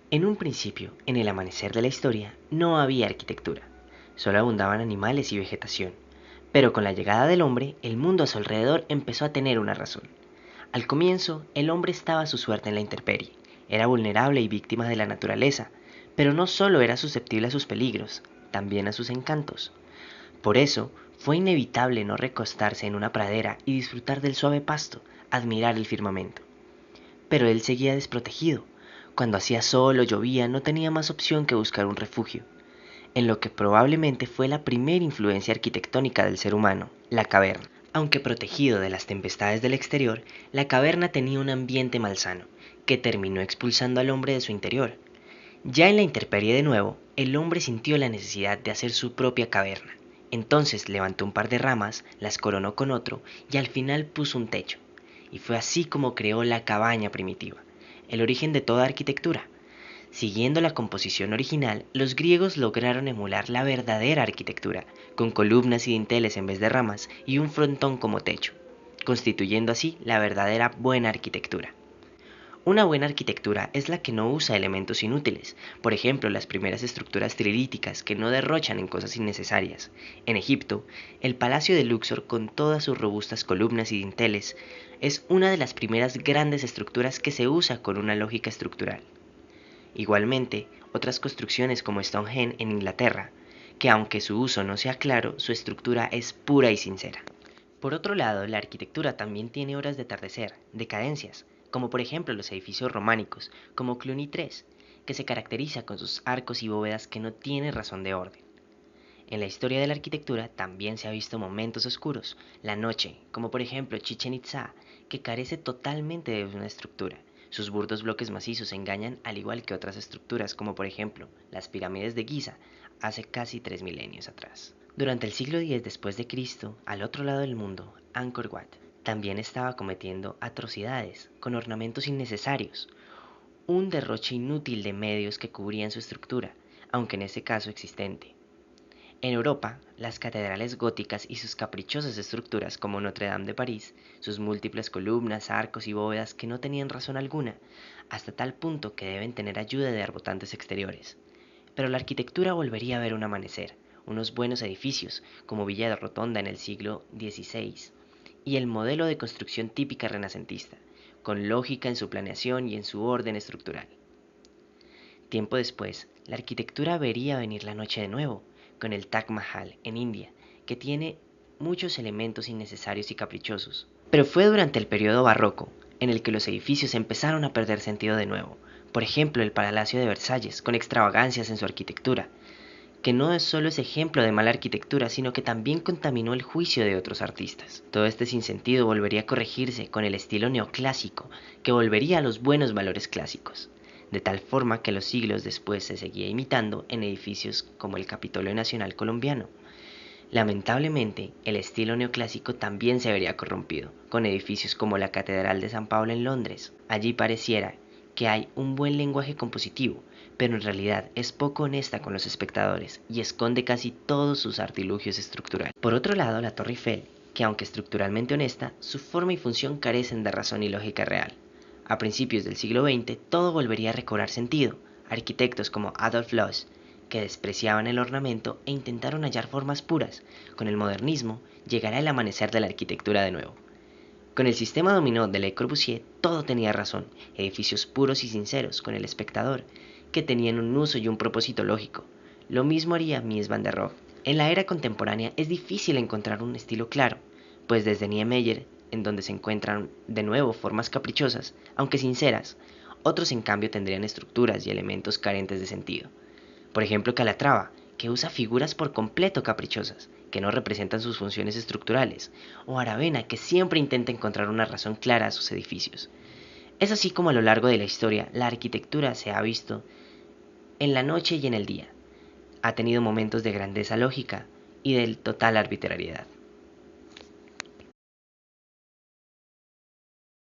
En un principio, en el amanecer de la historia, no había arquitectura, solo abundaban animales y vegetación. Pero con la llegada del hombre, el mundo a su alrededor empezó a tener una razón. Al comienzo, el hombre estaba a su suerte en la intemperie, era vulnerable y víctima de la naturaleza, pero no solo era susceptible a sus peligros, también a sus encantos. Por eso, fue inevitable no recostarse en una pradera y disfrutar del suave pasto, admirar el firmamento. Pero él seguía desprotegido. Cuando hacía sol o llovía no tenía más opción que buscar un refugio, en lo que probablemente fue la primera influencia arquitectónica del ser humano, la caverna. Aunque protegido de las tempestades del exterior, la caverna tenía un ambiente malsano, que terminó expulsando al hombre de su interior. Ya en la intemperie de nuevo, el hombre sintió la necesidad de hacer su propia caverna. Entonces levantó un par de ramas, las coronó con otro y al final puso un techo. Y fue así como creó la cabaña primitiva, el origen de toda arquitectura. Siguiendo la composición original, los griegos lograron emular la verdadera arquitectura, con columnas y dinteles en vez de ramas y un frontón como techo, constituyendo así la verdadera buena arquitectura. Una buena arquitectura es la que no usa elementos inútiles, por ejemplo las primeras estructuras trilíticas que no derrochan en cosas innecesarias. En Egipto, el Palacio de Luxor con todas sus robustas columnas y dinteles es una de las primeras grandes estructuras que se usa con una lógica estructural. Igualmente, otras construcciones como Stonehenge en Inglaterra, que aunque su uso no sea claro, su estructura es pura y sincera. Por otro lado, la arquitectura también tiene horas de atardecer, decadencias, como por ejemplo los edificios románicos, como Cluny III, que se caracteriza con sus arcos y bóvedas que no tienen razón de orden. En la historia de la arquitectura también se ha visto momentos oscuros, la noche, como por ejemplo Chichen Itza, que carece totalmente de una estructura. Sus burdos bloques macizos engañan al igual que otras estructuras, como por ejemplo las pirámides de Giza, hace casi 3 milenios atrás. Durante el siglo X después de Cristo, al otro lado del mundo, Angkor Wat también estaba cometiendo atrocidades, con ornamentos innecesarios, un derroche inútil de medios que cubrían su estructura, aunque en ese caso existente. En Europa, las catedrales góticas y sus caprichosas estructuras como Notre Dame de París, sus múltiples columnas, arcos y bóvedas que no tenían razón alguna, hasta tal punto que deben tener ayuda de arbotantes exteriores. Pero la arquitectura volvería a ver un amanecer, unos buenos edificios, como Villa de Rotonda en el siglo XVI, y el modelo de construcción típica renacentista, con lógica en su planeación y en su orden estructural. Tiempo después, la arquitectura vería venir la noche de nuevo, con el Taj Mahal en India, que tiene muchos elementos innecesarios y caprichosos. Pero fue durante el periodo barroco, en el que los edificios empezaron a perder sentido de nuevo. Por ejemplo, el Palacio de Versalles, con extravagancias en su arquitectura, que no es solo ese ejemplo de mala arquitectura, sino que también contaminó el juicio de otros artistas. Todo este sinsentido volvería a corregirse con el estilo neoclásico, que volvería a los buenos valores clásicos, de tal forma que los siglos después se seguía imitando en edificios como el Capitolio Nacional colombiano. Lamentablemente, el estilo neoclásico también se vería corrompido, con edificios como la Catedral de San Pablo en Londres. Allí pareciera que hay un buen lenguaje compositivo, pero en realidad es poco honesta con los espectadores y esconde casi todos sus artilugios estructurales. Por otro lado, la Torre Eiffel, que aunque estructuralmente honesta, su forma y función carecen de razón y lógica real. A principios del siglo XX, todo volvería a recobrar sentido. Arquitectos como Adolf Loos, que despreciaban el ornamento e intentaron hallar formas puras. Con el modernismo, llegará el amanecer de la arquitectura de nuevo. Con el sistema dominó de Le Corbusier, todo tenía razón, edificios puros y sinceros con el espectador, que tenían un uso y un propósito lógico. Lo mismo haría Mies van der Rohe. En la era contemporánea es difícil encontrar un estilo claro, pues desde Niemeyer, en donde se encuentran de nuevo formas caprichosas, aunque sinceras, otros en cambio tendrían estructuras y elementos carentes de sentido. Por ejemplo, Calatrava, que usa figuras por completo caprichosas, que no representan sus funciones estructurales, o Aravena, que siempre intenta encontrar una razón clara a sus edificios. Es así como a lo largo de la historia la arquitectura se ha visto en la noche y en el día. Ha tenido momentos de grandeza lógica y de total arbitrariedad.